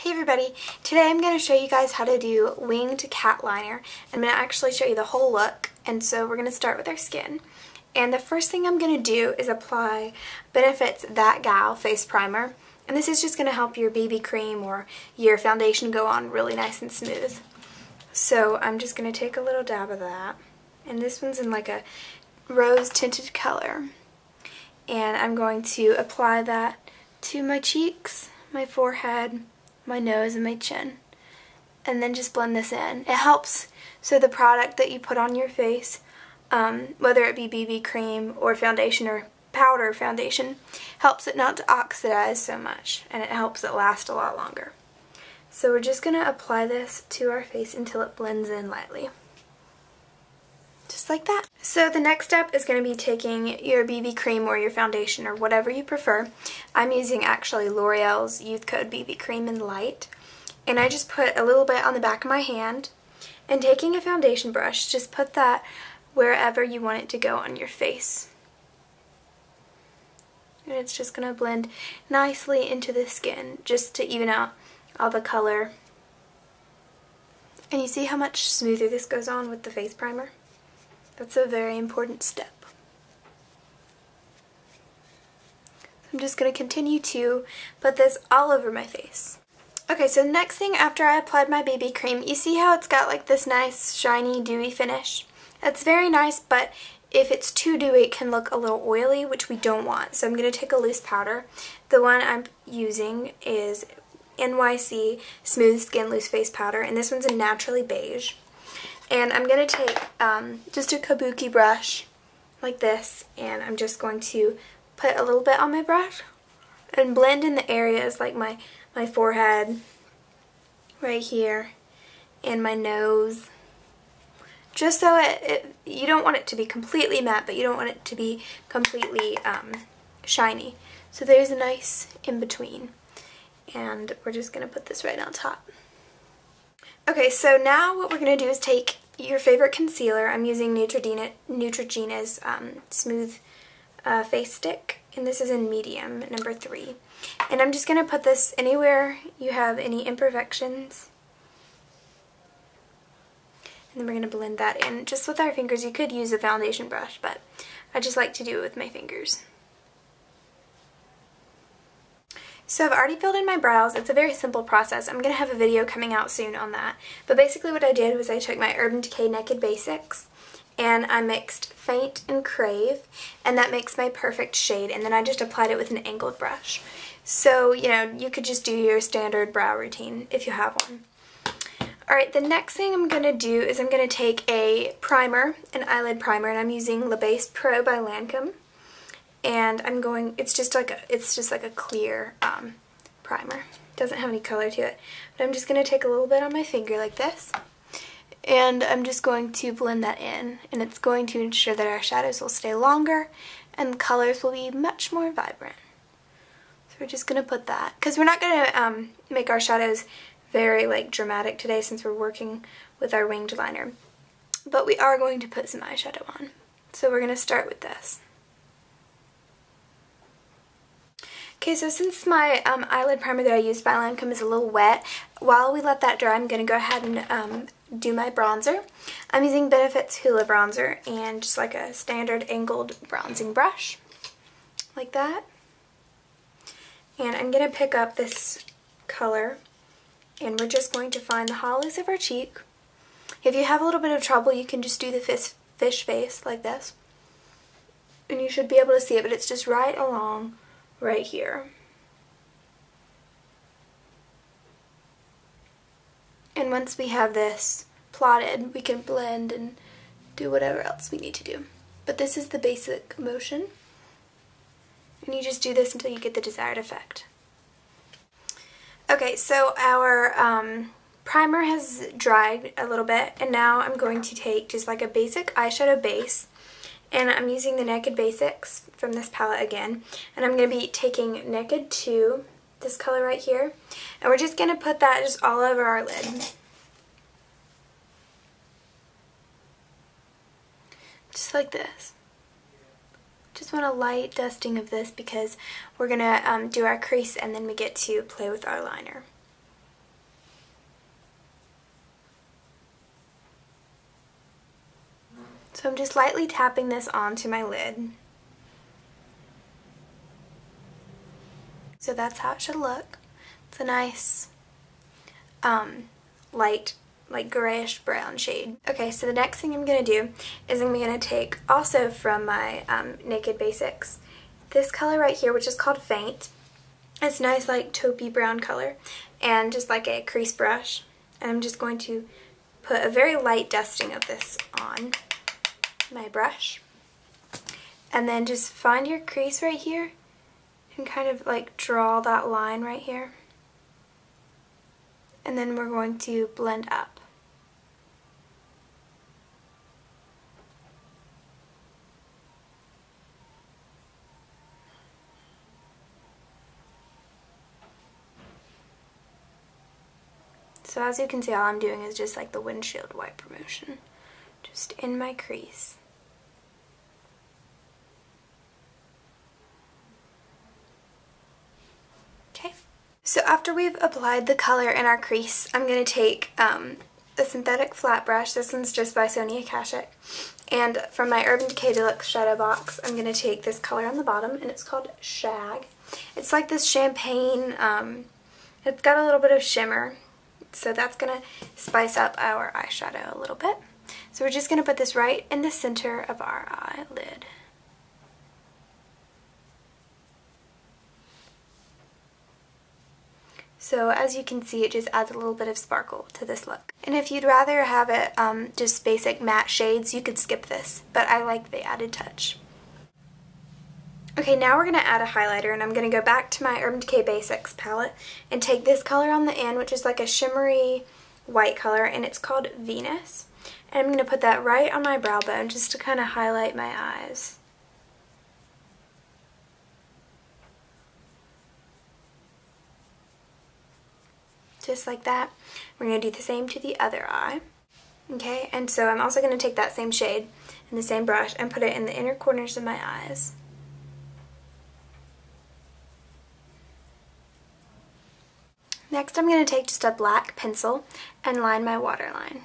Hey everybody, today I'm going to show you guys how to do winged cat liner. I'm going to actually show you the whole look, and so we're going to start with our skin. And the first thing I'm going to do is apply Benefit's That Gal Face Primer. And this is just going to help your BB cream or your foundation go on really nice and smooth. So I'm just going to take a little dab of that. And this one's in like a rose tinted color. And I'm going to apply that to my cheeks, my forehead, my nose, and my chin, and then just blend this in. It helps so the product that you put on your face, whether it be BB cream or foundation or powder foundation, helps it not to oxidize so much, and it helps it last a lot longer. So we're just going to apply this to our face until it blends in lightly. Just like that. So the next step is going to be taking your BB cream or your foundation or whatever you prefer. I'm using actually L'Oreal's Youth Code BB Cream in Light. And I just put a little bit on the back of my hand. And taking a foundation brush, just put that wherever you want it to go on your face. And it's just going to blend nicely into the skin just to even out all the color. And you see how much smoother this goes on with the face primer? That's a very important step. I'm just going to continue to put this all over my face. Okay, so the next thing after I applied my BB cream, you see how it's got like this nice shiny dewy finish? That's very nice, but if it's too dewy it can look a little oily, which we don't want. So I'm going to take a loose powder. The one I'm using is NYC Smooth Skin Loose Face Powder, and this one's a naturally beige. And I'm going to take just a kabuki brush like this, and I'm just going to put a little bit on my brush and blend in the areas like my forehead, right here, and my nose. Just so you don't want it to be completely matte, but you don't want it to be completely shiny. So there's a nice in-between. And we're just going to put this right on top. Okay, so now what we're going to do is take your favorite concealer. I'm using Neutrogena's Smooth Face Stick, and this is in medium, number 3. And I'm just going to put this anywhere you have any imperfections. And then we're going to blend that in just with our fingers. You could use a foundation brush, but I just like to do it with my fingers. So I've already filled in my brows. It's a very simple process. I'm going to have a video coming out soon on that. But basically what I did was I took my Urban Decay Naked Basics and I mixed Faint and Crave, and that makes my perfect shade, and then I just applied it with an angled brush. So, you know, you could just do your standard brow routine if you have one. Alright, the next thing I'm going to do is I'm going to take a primer, an eyelid primer, and I'm using La Base Pro by Lancome. And I'm going, it's just like a clear primer. It doesn't have any color to it. But I'm just going to take a little bit on my finger like this. And I'm just going to blend that in. And it's going to ensure that our shadows will stay longer and the colors will be much more vibrant. So we're just going to put that. Because we're not going to make our shadows very like dramatic today since we're working with our winged liner. But we are going to put some eyeshadow on. So we're going to start with this. Okay, so since my eyelid primer that I used by Lancome is a little wet, while we let that dry, I'm going to go ahead and do my bronzer. I'm using Benefit's Hoola Bronzer and just like a standard angled bronzing brush, like that. And I'm going to pick up this color, and we're just going to find the hollows of our cheek. If you have a little bit of trouble, you can just do the fish face like this. And you should be able to see it, but it's just right along right here. And once we have this plotted, we can blend and do whatever else we need to do. But this is the basic motion. And you just do this until you get the desired effect. Okay, so our primer has dried a little bit, and now I'm going to take just like a basic eyeshadow base. And I'm using the Naked Basics from this palette again. And I'm going to be taking Naked 2, this color right here. And we're just going to put that just all over our lid. Just like this. Just want a light dusting of this because we're going to do our crease and then we get to play with our liner. So I'm just lightly tapping this onto my lid. So that's how it should look. It's a nice light, like grayish brown shade. Okay, so the next thing I'm going to do is I'm going to take also from my Naked Basics this color right here, which is called Faint. It's nice like taupey brown color, and just like a crease brush. And I'm just going to put a very light dusting of this on my brush. And then just find your crease right here and kind of like draw that line right here. And then we're going to blend up. So as you can see, all I'm doing is just like the windshield wiper motion, just in my crease. Okay. So after we've applied the color in our crease, I'm going to take a synthetic flat brush. This one's just by Sonia Kashuk. And from my Urban Decay Deluxe Shadow Box, I'm going to take this color on the bottom, and it's called Shag. It's like this champagne, it's got a little bit of shimmer. So that's going to spice up our eyeshadow a little bit. So we're just going to put this right in the center of our eyelid. So as you can see, it just adds a little bit of sparkle to this look. And if you'd rather have it just basic matte shades, you could skip this, but I like the added touch. Okay, now we're going to add a highlighter, and I'm going to go back to my Urban Decay Basics palette and take this color on the end, which is like a shimmery white color, and it's called Venus. And I'm going to put that right on my brow bone just to kind of highlight my eyes. Just like that. We're going to do the same to the other eye. Okay, and so I'm also going to take that same shade and the same brush and put it in the inner corners of my eyes. Next, I'm going to take just a black pencil and line my waterline.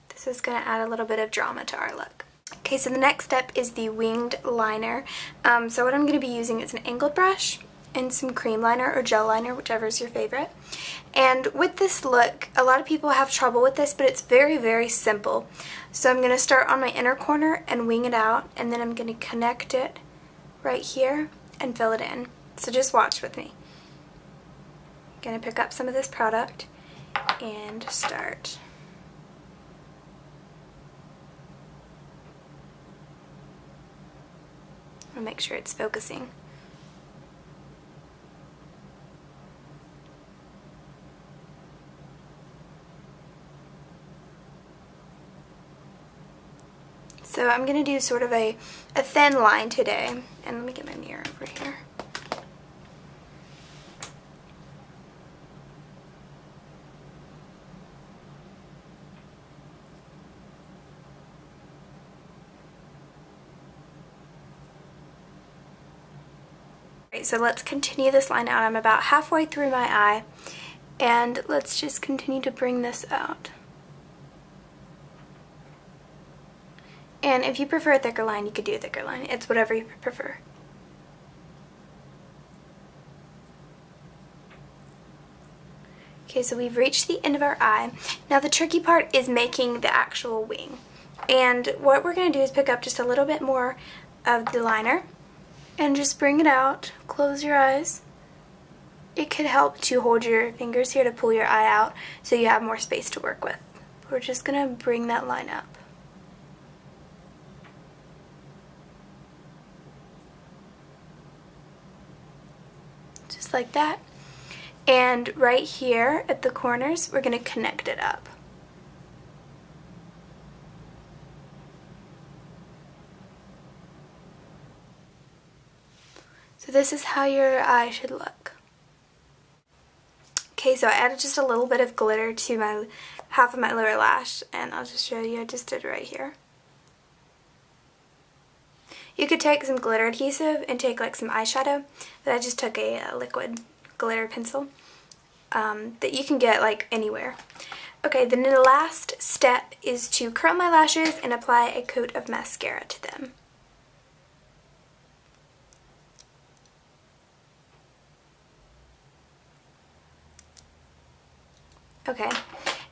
This is going to add a little bit of drama to our look. Okay, so the next step is the winged liner. So what I'm going to be using is an angled brush and some cream liner or gel liner, whichever is your favorite. And with this look, a lot of people have trouble with this, but it's very, very simple. So I'm going to start on my inner corner and wing it out, and then I'm going to connect it right here and fill it in. So just watch with me. I'm going to pick up some of this product and start. I'll make sure it's focusing. So I'm going to do sort of a thin line today. And let me get my mirror over here. Alright, so let's continue this line out. I'm about halfway through my eye. And let's just continue to bring this out. And if you prefer a thicker line, you could do a thicker line. It's whatever you prefer. Okay, so we've reached the end of our eye. Now the tricky part is making the actual wing. And what we're going to do is pick up just a little bit more of the liner and just bring it out. Close your eyes. It could help to hold your fingers here to pull your eye out so you have more space to work with. We're just going to bring that line up. Just like that. And right here at the corners, we're going to connect it up. So this is how your eye should look. Okay, so I added just a little bit of glitter to my half of my lower lash, and I'll just show you. I just did it right here. You could take some glitter adhesive and take like some eyeshadow, but I just took a liquid glitter pencil that you can get like anywhere. Okay, then the last step is to curl my lashes and apply a coat of mascara to them. Okay,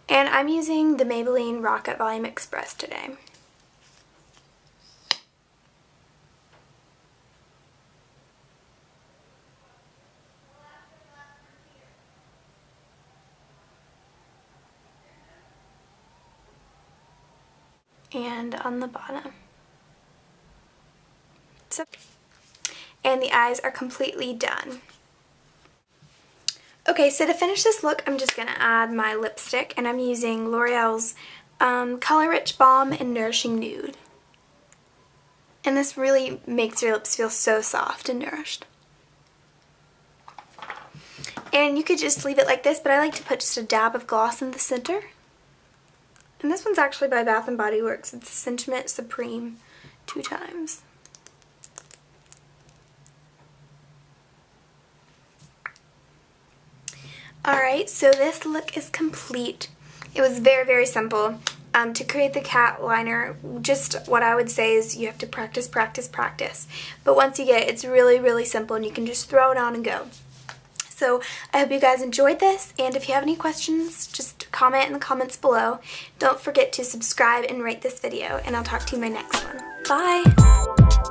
and I'm using the Maybelline Rocket Volume Express today. And on the bottom. And the eyes are completely done. Okay, so to finish this look, I'm just going to add my lipstick, and I'm using L'Oreal's Color Rich Balm in Nourishing Nude. And this really makes your lips feel so soft and nourished. And you could just leave it like this, but I like to put just a dab of gloss in the center. And this one's actually by Bath & Body Works. It's Sentiment Supreme 2 times. Alright, so this look is complete. It was very, very simple. To create the cat liner, just what I would say is you have to practice, practice, practice. But once you get it, it's really, really simple and you can just throw it on and go. So I hope you guys enjoyed this, and if you have any questions, just comment in the comments below. Don't forget to subscribe and rate this video, and I'll talk to you in my next one. Bye!